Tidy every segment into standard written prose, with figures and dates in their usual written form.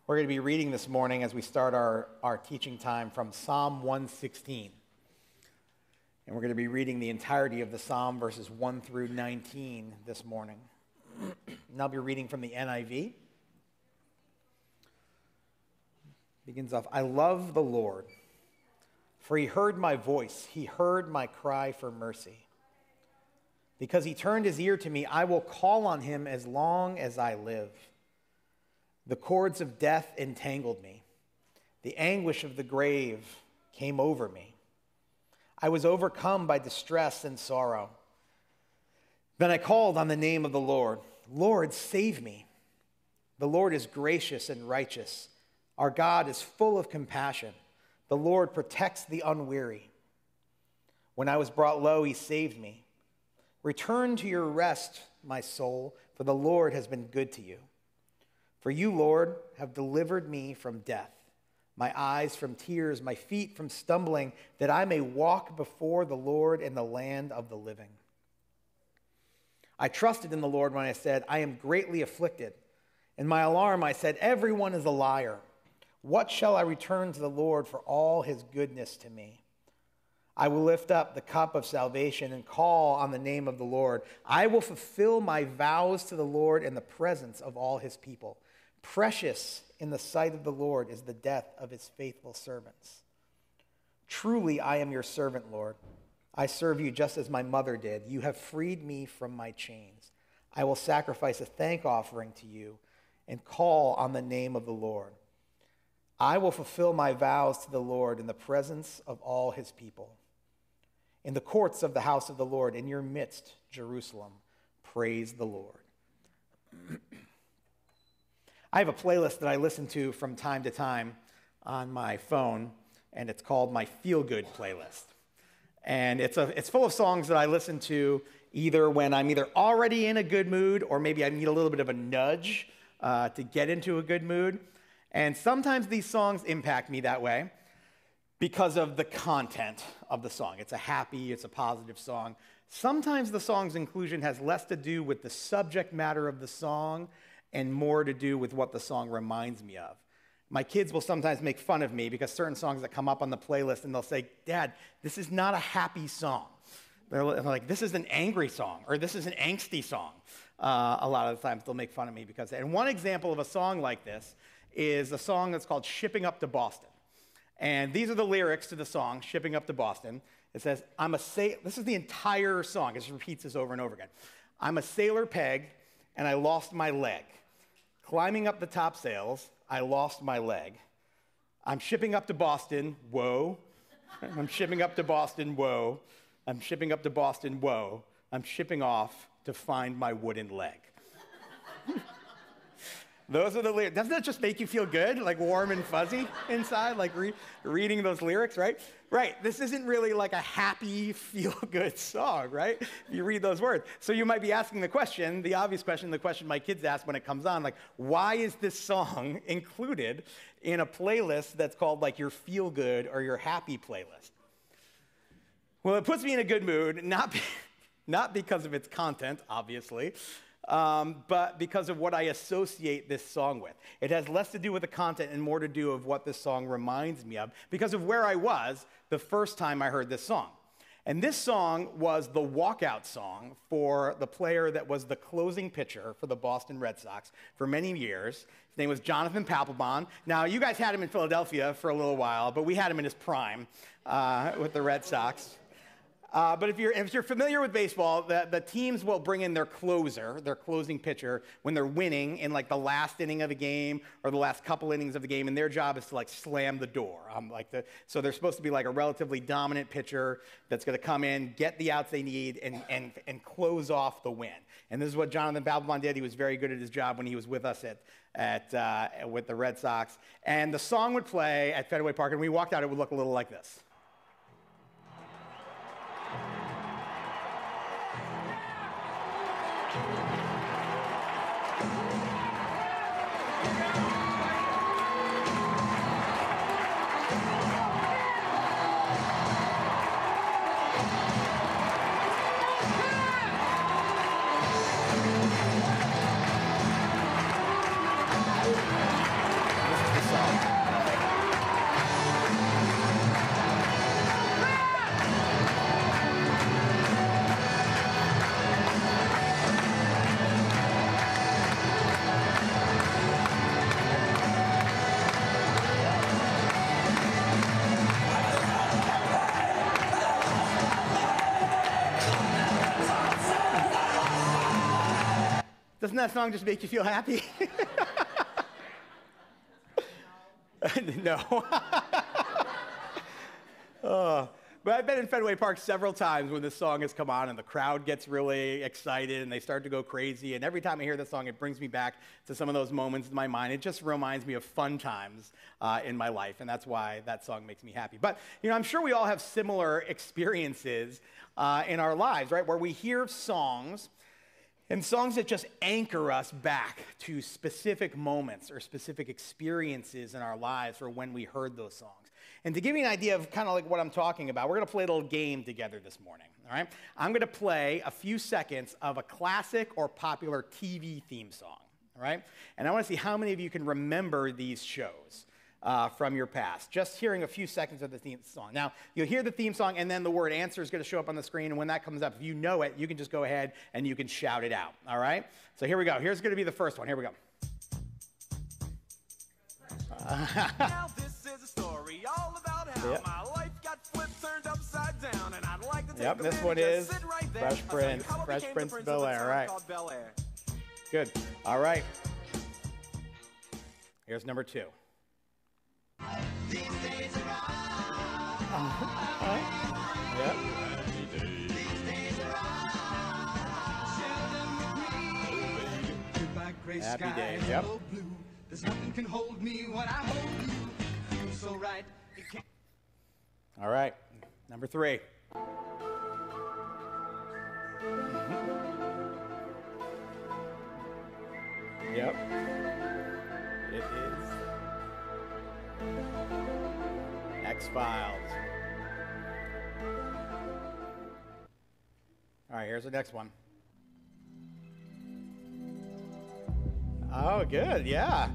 We're going to be reading this morning as we start our teaching time from Psalm 116. And we're going to be reading the entirety of the Psalm, verses 1 through 19 this morning. And I'll be reading from the NIV. Begins off, I love the Lord, for he heard my voice. He heard my cry for mercy. Because he turned his ear to me, I will call on him as long as I live. The cords of death entangled me. The anguish of the grave came over me. I was overcome by distress and sorrow. Then I called on the name of the Lord. Lord, save me. The Lord is gracious and righteous. Our God is full of compassion. The Lord protects the unweary. When I was brought low, he saved me. Return to your rest, my soul, for the Lord has been good to you. For you, Lord, have delivered me from death, my eyes from tears, my feet from stumbling, that I may walk before the Lord in the land of the living. I trusted in the Lord when I said, I am greatly afflicted. In my alarm I said, everyone is a liar. What shall I return to the Lord for all his goodness to me? I will lift up the cup of salvation and call on the name of the Lord. I will fulfill my vows to the Lord in the presence of all his people. Precious in the sight of the Lord is the death of his faithful servants. Truly, I am your servant, Lord. I serve you just as my mother did. You have freed me from my chains. I will sacrifice a thank offering to you and call on the name of the Lord. I will fulfill my vows to the Lord in the presence of all his people. In the courts of the house of the Lord, in your midst, Jerusalem, praise the Lord. I have a playlist that I listen to from time to time on my phone, and it's called my Feel Good playlist. And it's full of songs that I listen to either when I'm either already in a good mood or maybe I need a little bit of a nudge to get into a good mood. And sometimes these songs impact me that way because of the content of the song. It's a positive song. Sometimes the song's inclusion has less to do with the subject matter of the song and more to do with what the song reminds me of. My kids will sometimes make fun of me because certain songs that come up on the playlist, and they'll say, Dad, this is not a happy song. They're like, this is an angry song, or this is an angsty song. A lot of the times they'll make fun of me because of that. And one example of a song like this is a song that's called Shipping Up to Boston. And these are the lyrics to the song, Shipping Up to Boston. It says, this is the entire song. It just repeats this over and over again. I'm a sailor peg, and I lost my leg. Climbing up the topsails, I lost my leg. I'm shipping up to Boston, whoa. I'm shipping up to Boston, whoa. I'm shipping up to Boston, whoa. I'm shipping off to find my wooden leg. Those are the lyrics. Doesn't that just make you feel good, like warm and fuzzy inside, like reading those lyrics, right? Right, this isn't really like a happy, feel-good song, right? You read those words. So you might be asking the question, the obvious question, the question my kids ask when it comes on, like, why is this song included in a playlist that's called like your feel-good or your happy playlist? Well, it puts me in a good mood, not because of its content, obviously, but because of what I associate this song with. It has less to do with the content and more to do with what this song reminds me of because of where I was the first time I heard this song. And this song was the walkout song for the player that was the closing pitcher for the Boston Red Sox for many years. His name was Jonathan Papelbon. Now, you guys had him in Philadelphia for a little while, but we had him in his prime with the Red Sox. But if you're familiar with baseball, the teams will bring in their closer, their closing pitcher, when they're winning in like the last inning of a game or the last couple innings of the game, and their job is to like slam the door. So they're supposed to be like a relatively dominant pitcher that's going to come in, get the outs they need, and close off the win. And this is what Jonathan Papelbon did. He was very good at his job when he was with us with the Red Sox. And the song would play at Fenway Park, and when we walked out, it would look a little like this. Doesn't that song just make you feel happy? No. But I've been in Fenway Park several times when this song has come on and the crowd gets really excited and they start to go crazy. And every time I hear this song, it brings me back to some of those moments in my mind. It just reminds me of fun times in my life, and that's why that song makes me happy. But, I'm sure we all have similar experiences in our lives, right, where we hear songs and songs that just anchor us back to specific moments or specific experiences in our lives for when we heard those songs. And to give you an idea of kind of like what I'm talking about, we're going to play a little game together this morning, all right? I'm going to play a few seconds of a classic or popular TV theme song, all right? And I want to see how many of you can remember these shows from your past. Just hearing a few seconds of the theme song. Now, you'll hear the theme song, and then the word answer is going to show up on the screen, and when that comes up, if you know it, you can just go ahead and you can shout it out, all right? So here we go. Here's going to be the first one. Here we go. Now this is a story all about how my life got flipped, turned upside down, and I'd like to take this one is Fresh Prince. Fresh Prince of Bel-Air, all right. Good. All right. Here's number 2. These days Yep. Happy Days, yep. There's nothing can hold me when I hold you. So right. All right. Number 3. Yep. It is X-Files. All right, here's the next one. Oh, good, yeah.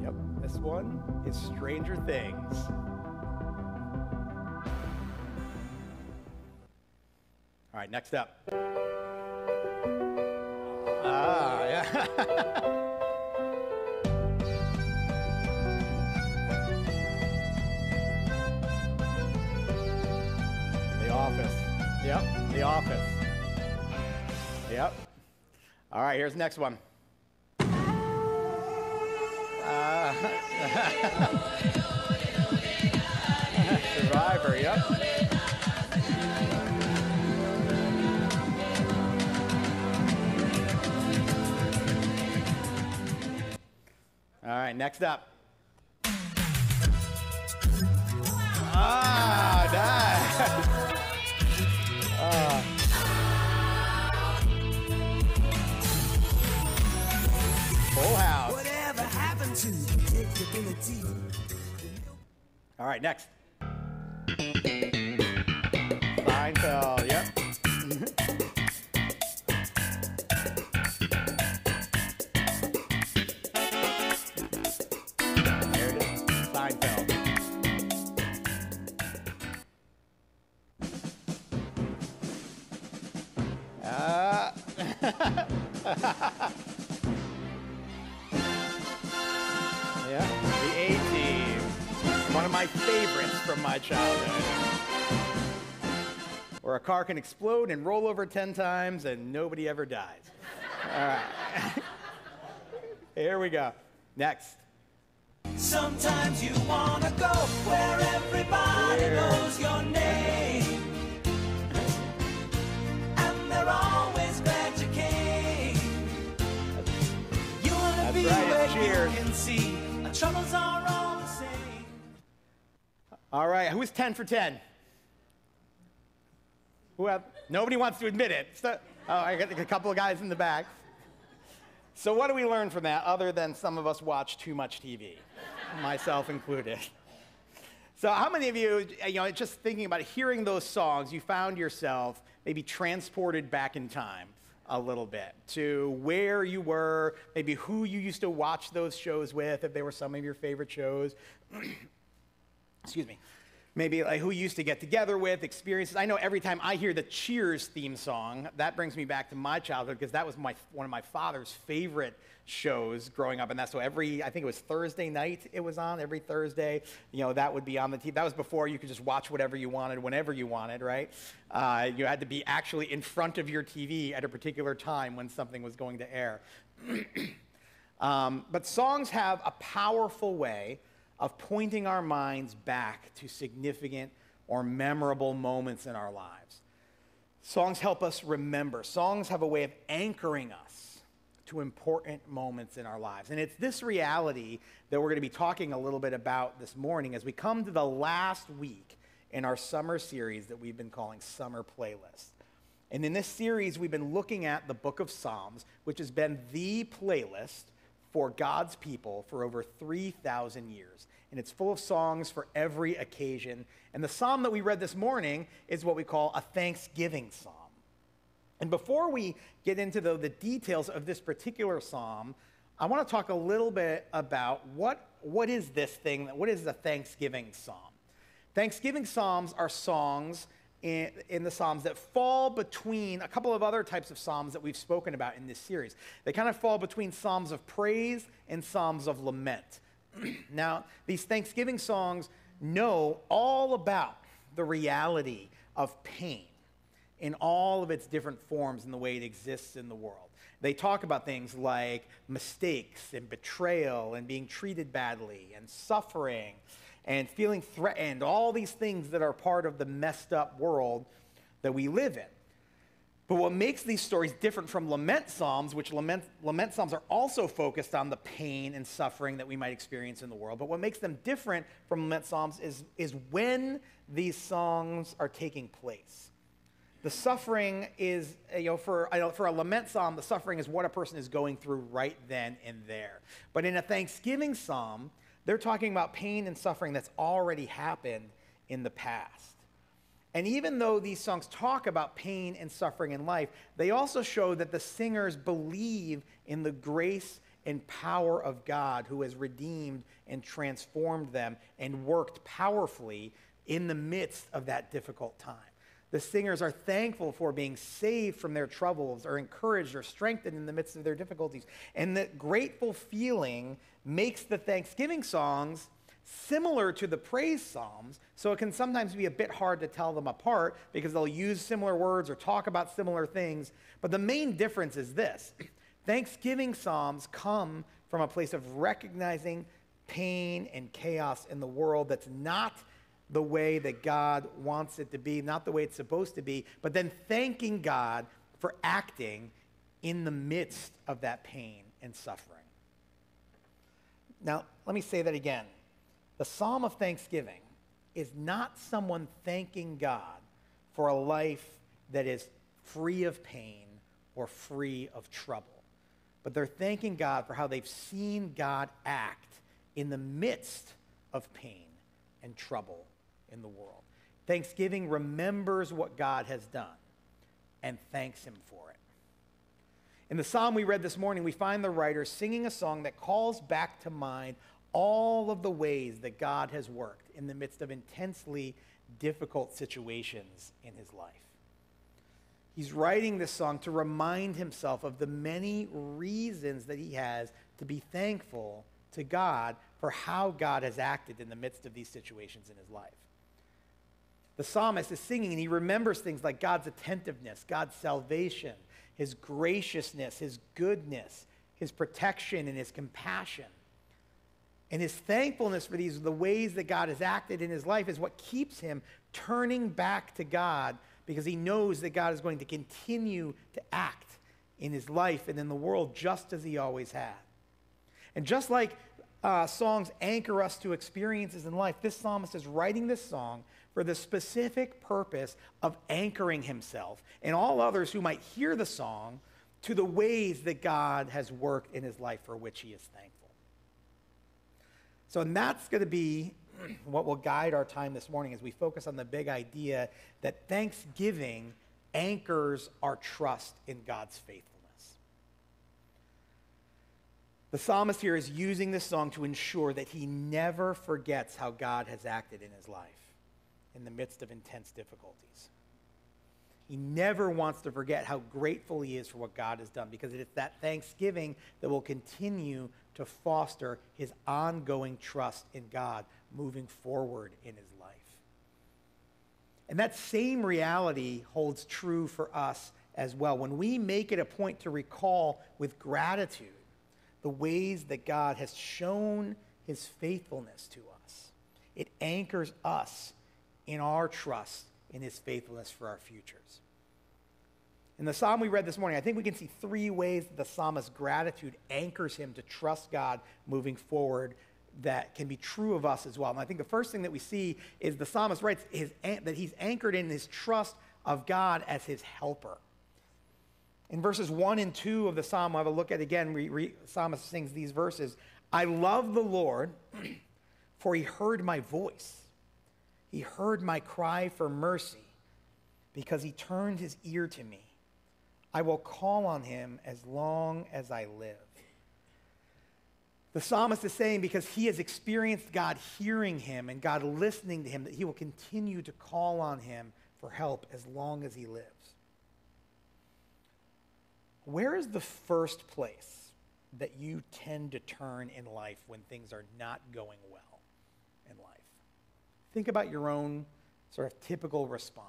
Yep, this one is Stranger Things. All right, next up. Ah, yeah. The Office. Yep, The Office. Yep. All right, here's the next one. Survivor, yep. All right, next up. Ah, nice. Full House. Whatever happened to predictability? All right, next. Seinfeld, yep. There it is, Seinfeld. Yeah, the A-Team. One of my favorites from my childhood. Where a car can explode and roll over 10 times and nobody ever dies. All right. Here we go. Next. Sometimes you wanna go where everybody knows your name, and they're always glad you came. You wanna be right, where cheers. you can see our troubles are all the same. All right, who's 10 for 10? Nobody wants to admit it. I got a couple of guys in the back. So what do we learn from that other than some of us watch too much TV, myself included? So how many of you, just thinking about hearing those songs, you found yourself maybe transported back in time a little bit to where you were, maybe who you used to watch those shows with, if they were some of your favorite shows? Excuse me. maybe like who you used to get together with, experiences. I know every time I hear the Cheers theme song, that brings me back to my childhood because that was one of my father's favorite shows growing up. And that's so I think it was Thursday night it was on, every Thursday. That would be on the TV. That was before you could just watch whatever you wanted, whenever you wanted, right? You had to be actually in front of your TV at a particular time when something was going to air. But songs have a powerful way of pointing our minds back to significant or memorable moments in our lives. Songs help us remember. Songs have a way of anchoring us to important moments in our lives. And it's this reality that we're going to be talking a little bit about this morning as we come to the last week in our summer series that we've been calling Summer Playlist. And in this series, we've been looking at the book of Psalms, which has been the playlist for God's people for over 3,000 years. And it's full of songs for every occasion. And the psalm that we read this morning is what we call a thanksgiving psalm. And before we get into the details of this particular psalm, I want to talk a little bit about what is this thing, what is a thanksgiving psalm? Thanksgiving psalms are songs in the Psalms that fall between a couple of other types of Psalms that we've spoken about in this series. They kind of fall between Psalms of praise and Psalms of lament. Now, these Thanksgiving songs know all about the reality of pain in all of its different forms and the way it exists in the world. They talk about things like mistakes and betrayal and being treated badly and suffering and feeling threatened, all these things that are part of the messed up world that we live in. But what makes these stories different from lament psalms, which lament psalms are also focused on the pain and suffering that we might experience in the world, but what makes them different from lament psalms is when these songs are taking place. The suffering is, for a lament psalm, the suffering is what a person is going through right then and there. But in a thanksgiving psalm, they're talking about pain and suffering that's already happened in the past. And even though these songs talk about pain and suffering in life, they also show that the singers believe in the grace and power of God who has redeemed and transformed them and worked powerfully in the midst of that difficult time. The singers are thankful for being saved from their troubles or encouraged or strengthened in the midst of their difficulties. And that grateful feeling makes the Thanksgiving songs similar to the praise psalms, so it can sometimes be a bit hard to tell them apart because they'll use similar words or talk about similar things. But the main difference is this. Thanksgiving psalms come from a place of recognizing pain and chaos in the world that's not the way that God wants it to be, not the way it's supposed to be, but then thanking God for acting in the midst of that pain and suffering. Now, let me say that again. The Psalm of Thanksgiving is not someone thanking God for a life that is free of pain or free of trouble, but they're thanking God for how they've seen God act in the midst of pain and trouble in the world. Thanksgiving remembers what God has done and thanks him for it. In the psalm we read this morning, we find the writer singing a song that calls back to mind all of the ways that God has worked in the midst of intensely difficult situations in his life. He's writing this song to remind himself of the many reasons that he has to be thankful to God for how God has acted in the midst of these situations in his life. The psalmist is singing and he remembers things like God's attentiveness, God's salvation, his graciousness, his goodness, his protection, and his compassion. And his thankfulness for the ways that God has acted in his life is what keeps him turning back to God, because he knows that God is going to continue to act in his life and in the world just as he always had. And just like songs anchor us to experiences in life, this psalmist is writing this song for the specific purpose of anchoring himself and all others who might hear the song to the ways that God has worked in his life for which he is thankful. So, and that's going to be what will guide our time this morning as we focus on the big idea that thanksgiving anchors our trust in God's faithfulness. The psalmist here is using this song to ensure that he never forgets how God has acted in his life. in the midst of intense difficulties. He never wants to forget how grateful he is for what God has done, because it's that thanksgiving that will continue to foster his ongoing trust in God moving forward in his life. And that same reality holds true for us as well. When we make it a point to recall with gratitude the ways that God has shown his faithfulness to us, it anchors us in our trust in his faithfulness for our futures. In the psalm we read this morning, I think we can see three ways that the psalmist's gratitude anchors him to trust God moving forward that can be true of us as well. And I think the first thing that we see is the psalmist writes that he's anchored in his trust of God as his helper. In verses 1 and 2 of the psalm, we'll have a look at again, the psalmist sings these verses. I love the Lord, for he heard my voice. He heard my cry for mercy, because he turned his ear to me. I will call on him as long as I live. The psalmist is saying because he has experienced God hearing him and God listening to him, that he will continue to call on him for help as long as he lives. Where is the first place that you tend to turn in life when things are not going well in life? Think about your own sort of typical response.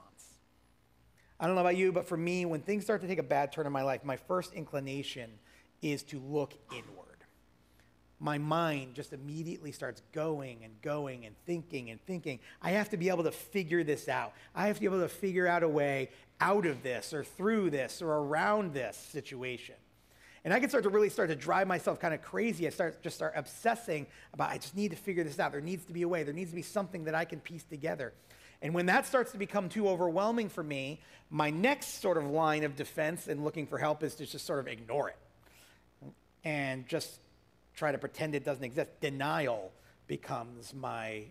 I don't know about you, but for me, when things start to take a bad turn in my life, my first inclination is to look inward. My mind just immediately starts going and going and thinking. I have to be able to figure this out. I have to be able to figure out a way out of this or through this or around this situation. And I can start to drive myself kind of crazy. I start obsessing about, I just need to figure this out. There needs to be a way. There needs to be something that I can piece together. And when that starts to become too overwhelming for me, my next sort of line of defense in looking for help is to just sort of ignore it and just try to pretend it doesn't exist. Denial becomes my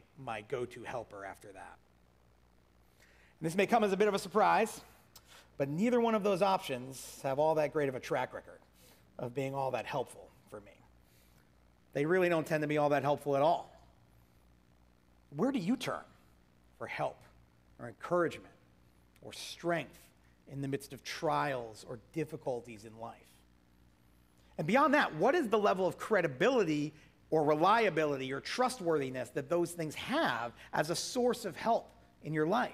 go-to helper after that. And this may come as a bit of a surprise, but neither one of those options have all that great of a track record of being all that helpful for me. They really don't tend to be all that helpful at all. Where do you turn for help or encouragement or strength in the midst of trials or difficulties in life? And beyond that, what is the level of credibility or reliability or trustworthiness that those things have as a source of help in your life?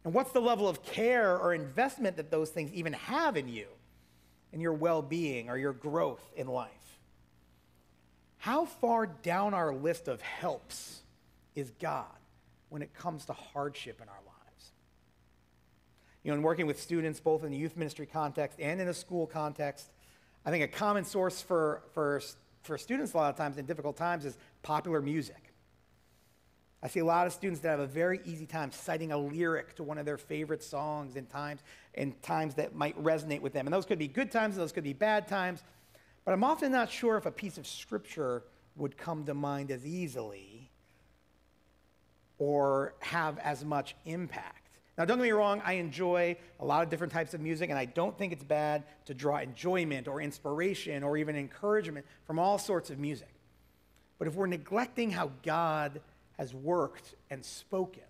And what's the level of care or investment that those things even have in you, in your well-being or your growth in life? How far down our list of helps is God when it comes to hardship in our lives? You know, in working with students, both in the youth ministry context and in a school context, I think a common source for students a lot of times in difficult times is popular music. I see a lot of students that have a very easy time citing a lyric to one of their favorite songs in times that might resonate with them. And those could be good times, and those could be bad times. But I'm often not sure if a piece of scripture would come to mind as easily or have as much impact. Now, don't get me wrong, I enjoy a lot of different types of music, and I don't think it's bad to draw enjoyment or inspiration or even encouragement from all sorts of music. But if we're neglecting how God has worked and spoken,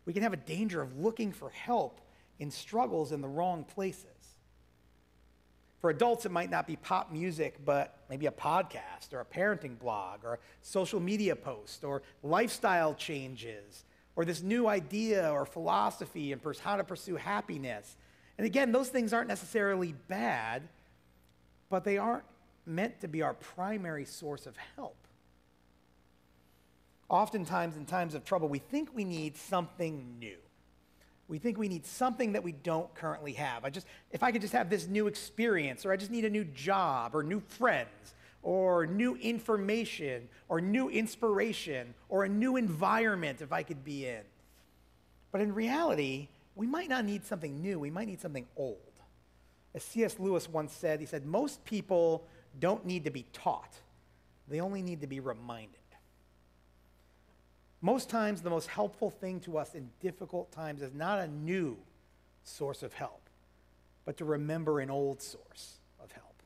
we can have a danger of looking for help in struggles in the wrong places. For adults, it might not be pop music, but maybe a podcast or a parenting blog or a social media post or lifestyle changes or this new idea or philosophy and how to pursue happiness. And again, those things aren't necessarily bad, but they aren't meant to be our primary source of help. Oftentimes, in times of trouble, we think we need something new. We think we need something that we don't currently have. If I could just have this new experience, or I just need a new job, or new friends, or new information, or new inspiration, or a new environment if I could be in. But in reality, we might not need something new, we might need something old. As C.S. Lewis once said, he said, most people don't need to be taught, they only need to be reminded. Most times, the most helpful thing to us in difficult times is not a new source of help, but to remember an old source of help.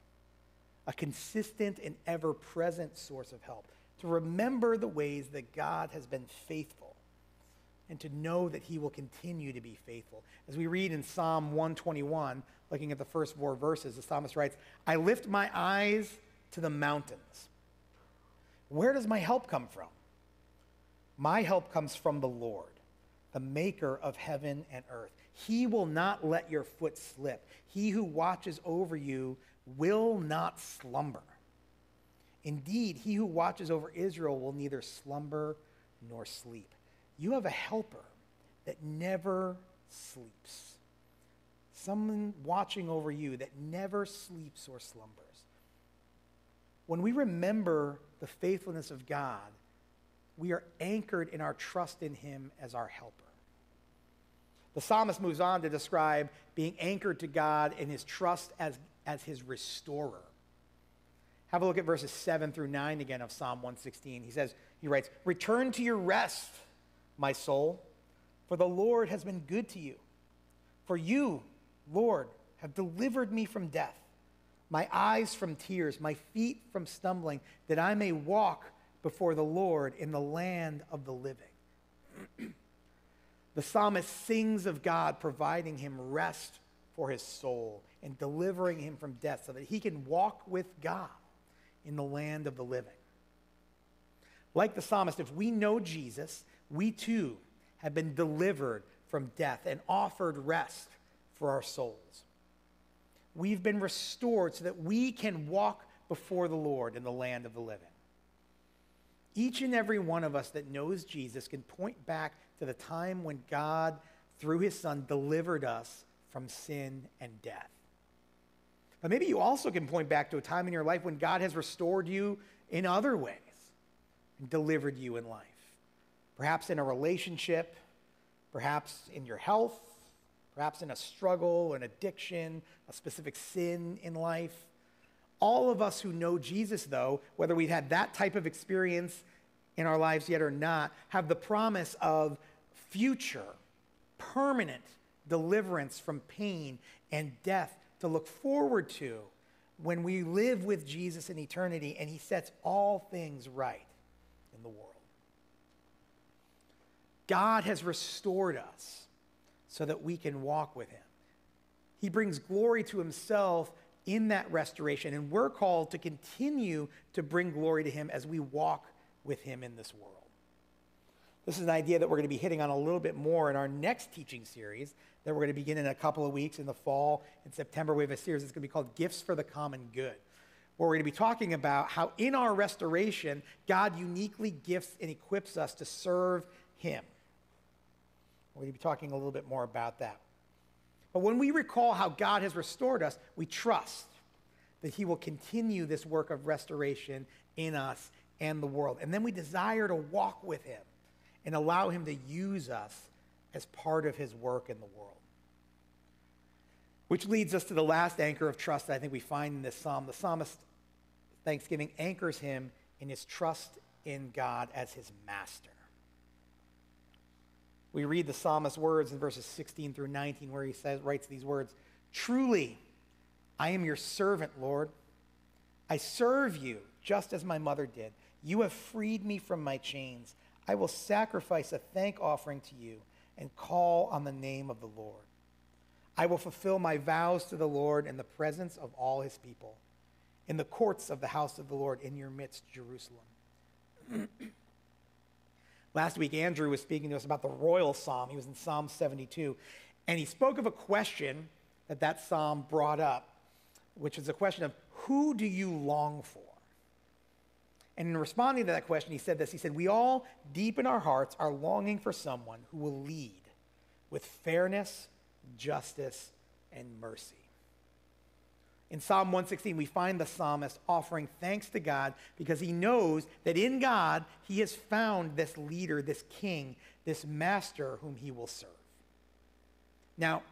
A consistent and ever-present source of help. To remember the ways that God has been faithful and to know that he will continue to be faithful. As we read in Psalm 121, looking at the first 4 verses, the psalmist writes, I lift my eyes to the mountains. Where does my help come from? My help comes from the Lord, the maker of heaven and earth. He will not let your foot slip. He who watches over you will not slumber. Indeed, he who watches over Israel will neither slumber nor sleep. You have a helper that never sleeps. Someone watching over you that never sleeps or slumbers. When we remember the faithfulness of God, we are anchored in our trust in him as our helper. The psalmist moves on to describe being anchored to God in his trust as his restorer. Have a look at verses 7 through 9 again of Psalm 116. He writes, return to your rest, my soul, for the Lord has been good to you. For you, Lord, have delivered me from death, my eyes from tears, my feet from stumbling, that I may walk before the Lord in the land of the living. The psalmist sings of God providing him rest for his soul and delivering him from death so that he can walk with God in the land of the living. Like the psalmist, if we know Jesus, we too have been delivered from death and offered rest for our souls. We've been restored so that we can walk before the Lord in the land of the living. Each and every one of us that knows Jesus can point back to the time when God, through his Son, delivered us from sin and death. But maybe you also can point back to a time in your life when God has restored you in other ways and delivered you in life. Perhaps in a relationship, perhaps in your health, perhaps in a struggle, an addiction, a specific sin in life. All of us who know Jesus, though, whether we've had that type of experience in our lives yet or not, have the promise of future, permanent deliverance from pain and death to look forward to when we live with Jesus in eternity and he sets all things right in the world. God has restored us so that we can walk with him. He brings glory to himself in that restoration, and we're called to continue to bring glory to him as we walk with him in this world. This is an idea that we're going to be hitting on a little bit more in our next teaching series that we're going to begin in a couple of weeks in the fall. In September, we have a series that's going to be called Gifts for the Common Good, where we're going to be talking about how in our restoration, God uniquely gifts and equips us to serve him. We're going to be talking a little bit more about that. But when we recall how God has restored us, we trust that he will continue this work of restoration in us and the world. And then we desire to walk with him and allow him to use us as part of his work in the world. Which leads us to the last anchor of trust that I think we find in this psalm. The psalmist, thanksgiving, anchors him in his trust in God as his master. We read the psalmist's words in verses 16 through 19 where he writes these words, truly, I am your servant, Lord. I serve you just as my mother did. You have freed me from my chains. I will sacrifice a thank offering to you and call on the name of the Lord. I will fulfill my vows to the Lord in the presence of all his people, in the courts of the house of the Lord, in your midst, Jerusalem. Last week, Andrew was speaking to us about the royal psalm. He was in Psalm 72, and he spoke of a question that psalm brought up, which is the question of, who do you long for? And in responding to that question, he said this. He said, we all, deep in our hearts, are longing for someone who will lead with fairness, justice, and mercy. In Psalm 116, we find the psalmist offering thanks to God because he knows that in God, he has found this leader, this king, this master whom he will serve. Now,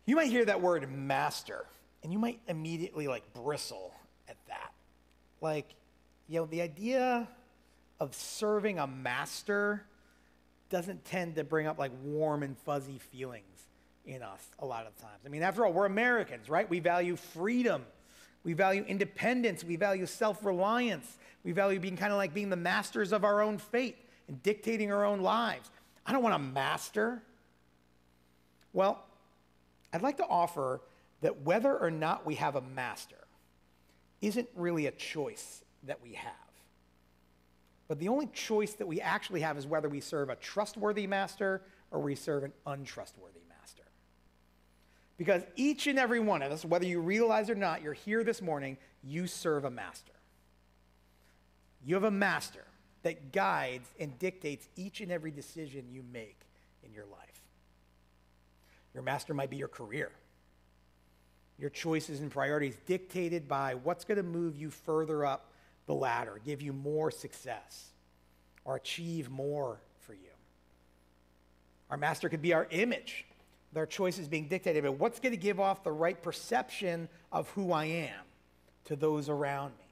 you might hear that word master, and you might immediately bristle at that. The idea of serving a master doesn't tend to bring up warm and fuzzy feelings in us a lot of times. I mean, after all, we're Americans, right? We value freedom. We value independence. We value self-reliance. We value being being the masters of our own fate and dictating our own lives. I don't want a master. Well, I'd like to offer that whether or not we have a master isn't really a choice that we have. But the only choice that we actually have is whether we serve a trustworthy master or we serve an untrustworthy master. Because each and every one of us, whether you realize it or not, you're here this morning, you serve a master. You have a master that guides and dictates each and every decision you make in your life. Your master might be your career. Your choices and priorities dictated by what's going to move you further up the ladder, give you more success, or achieve more for you. Our master could be our image, with our choices being dictated by what's going to give off the right perception of who I am to those around me.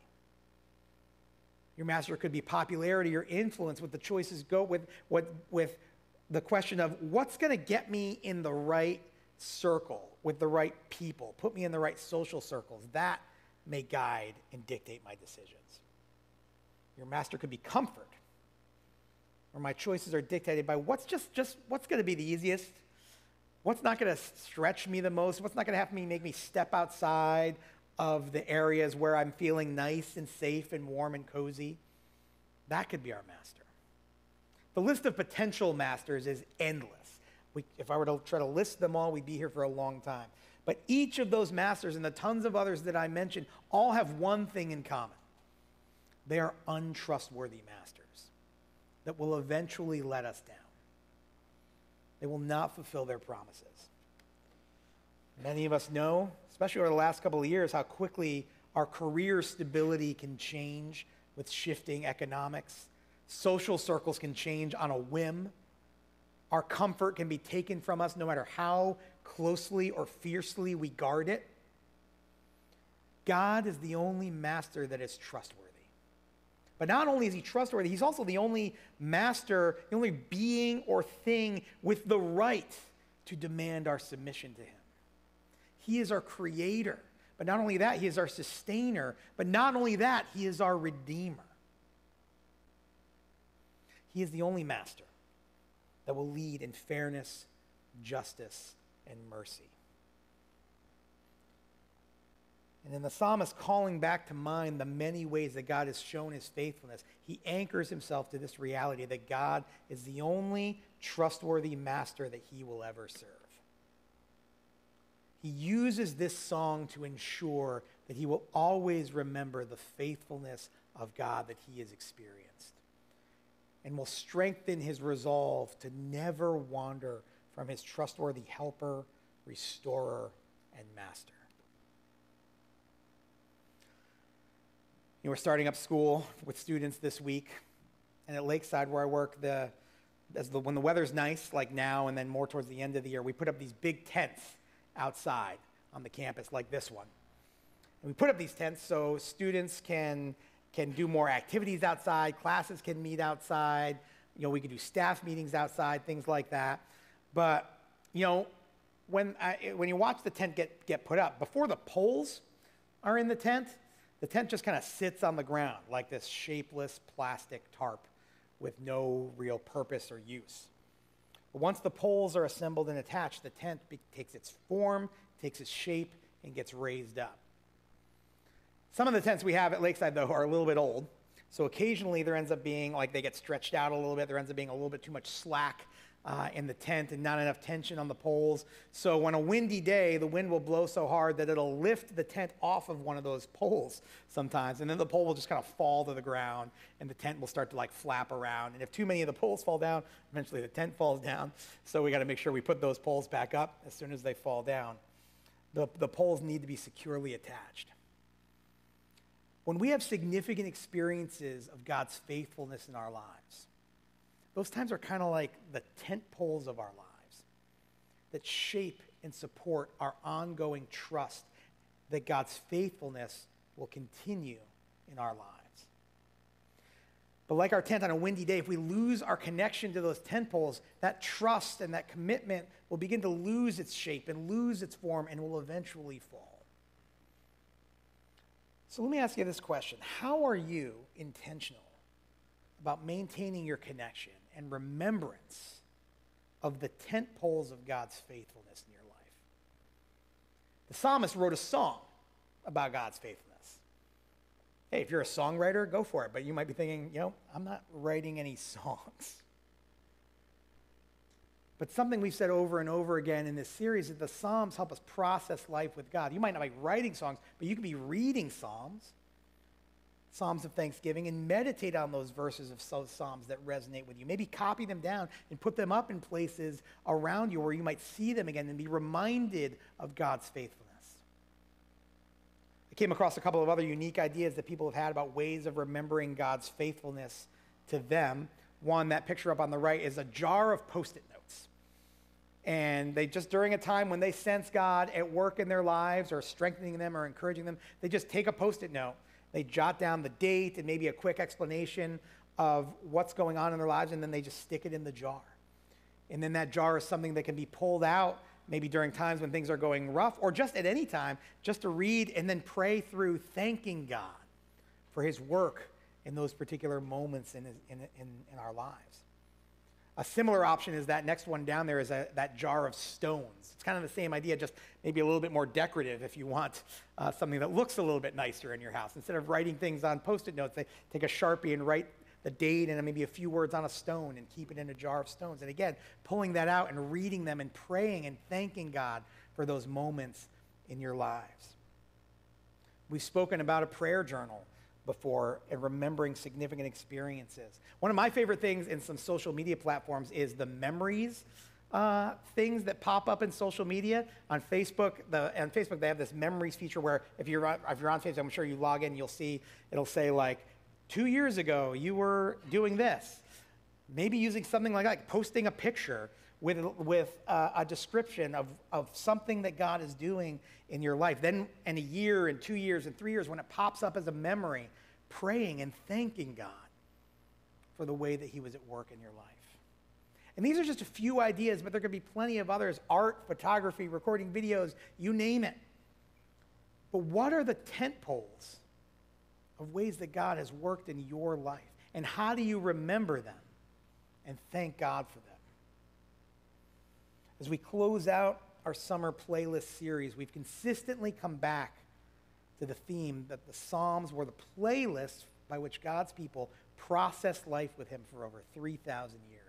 Your master could be popularity or influence, with the choices go with the question of what's going to get me in the right circle with the right people, put me in the right social circles. That may guide and dictate my decisions. Your master could be comfort, where my choices are dictated by what's just what's going to be the easiest, what's not going to stretch me the most, what's not going to have me make me step outside of the areas where I'm feeling nice and safe and warm and cozy. That could be our master. The list of potential masters is endless. If I were to try to list them all, we'd be here for a long time. But each of those masters and the tons of others that I mentioned all have one thing in common. They are untrustworthy masters that will eventually let us down. They will not fulfill their promises. Many of us know, especially over the last couple of years, how quickly our career stability can change with shifting economics. Social circles can change on a whim. Our comfort can be taken from us no matter how closely or fiercely we guard it. God is the only master that is trustworthy. But not only is he trustworthy, he's also the only master, the only being or thing with the right to demand our submission to him. He is our creator. But not only that, he is our sustainer. But not only that, he is our redeemer. He is the only master that will lead in fairness, justice, and mercy. And in the psalmist calling back to mind the many ways that God has shown his faithfulness, he anchors himself to this reality that God is the only trustworthy master that he will ever serve. He uses this song to ensure that he will always remember the faithfulness of God that he has experienced, and will strengthen his resolve to never wander from his trustworthy helper, restorer, and master. You know, we're starting up school with students this week, and at Lakeside where I work, when the weather's nice, like now and then more towards the end of the year, we put up these big tents outside on the campus like this one. And we put up these tents so students can do more activities outside, classes can meet outside, you know, we can do staff meetings outside, things like that. But, you know, when you watch the tent get put up, before the poles are in the tent just kind of sits on the ground like this shapeless plastic tarp with no real purpose or use. But once the poles are assembled and attached, the tent takes its form, takes its shape, and gets raised up. Some of the tents we have at Lakeside, though, are a little bit old. So occasionally there ends up being, like, they get stretched out a little bit. There ends up being a little bit too much slack in the tent and not enough tension on the poles. So on a windy day, the wind will blow so hard that it'll lift the tent off of one of those poles sometimes. And then the pole will just kind of fall to the ground, and the tent will start to, like, flap around. And if too many of the poles fall down, eventually the tent falls down. So we got to make sure we put those poles back up as soon as they fall down. The poles need to be securely attached. When we have significant experiences of God's faithfulness in our lives, those times are kind of like the tent poles of our lives that shape and support our ongoing trust that God's faithfulness will continue in our lives. But like our tent on a windy day, if we lose our connection to those tent poles, that trust and that commitment will begin to lose its shape and lose its form and will eventually fall. So let me ask you this question. How are you intentional about maintaining your connection and remembrance of the tent poles of God's faithfulness in your life. The psalmist wrote a song about God's faithfulness. Hey, if you're a songwriter, go for it. But you might be thinking, I'm not writing any songs. But something we've said over and over again in this series is the Psalms help us process life with God. You might not be writing songs, but you can be reading Psalms of thanksgiving, and meditate on those verses of Psalms that resonate with you. Maybe copy them down and put them up in places around you where you might see them again and be reminded of God's faithfulness. I came across a couple of other unique ideas that people have had about ways of remembering God's faithfulness to them. One, that picture up on the right, is a jar of Post-it notes. And they just, during a time when they sense God at work in their lives or strengthening them or encouraging them, they just take a Post-it note. They jot down the date and maybe a quick explanation of what's going on in their lives, and then they just stick it in the jar. And then that jar is something that can be pulled out maybe during times when things are going rough, or just at any time, just to read and then pray through, thanking God for his work in those particular moments in our lives. A similar option is that next one down there is that jar of stones. It's kind of the same idea, just maybe a little bit more decorative if you want something that looks a little bit nicer in your house. Instead of writing things on Post-it notes, they take a Sharpie and write the date and maybe a few words on a stone and keep it in a jar of stones. And again, pulling that out and reading them and praying and thanking God for those moments in your lives. We've spoken about a prayer journal before and remembering significant experiences. One of my favorite things in some social media platforms is the memories things that pop up in social media. On Facebook, they have this memories feature where if you're on Facebook, I'm sure you log in, you'll see, it'll say like, 2 years ago, you were doing this. Maybe using something like that, posting a picture with a description of something that God is doing in your life. Then in a year, and 2 years, and 3 years, when it pops up as a memory, praying and thanking God for the way that he was at work in your life. And these are just a few ideas, but there could be plenty of others: art, photography, recording videos, you name it. But what are the tent poles of ways that God has worked in your life? And how do you remember them and thank God for them? As we close out our summer playlist series, we've consistently come back to the theme that the Psalms were the playlist by which God's people processed life with him for over 3,000 years.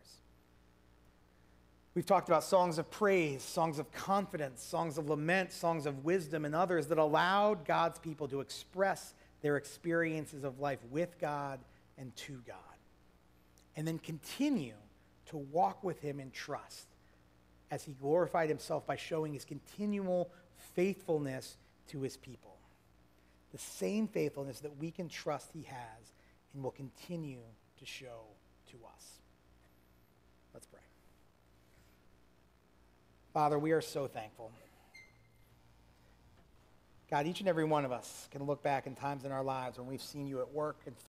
We've talked about songs of praise, songs of confidence, songs of lament, songs of wisdom, and others that allowed God's people to express their experiences of life with God and to God, and then continue to walk with him in trust as he glorified himself by showing his continual faithfulness to his people. The same faithfulness that we can trust he has and will continue to show to us. Let's pray. Father, we are so thankful. God, each and every one of us can look back in times in our lives when we've seen you at work and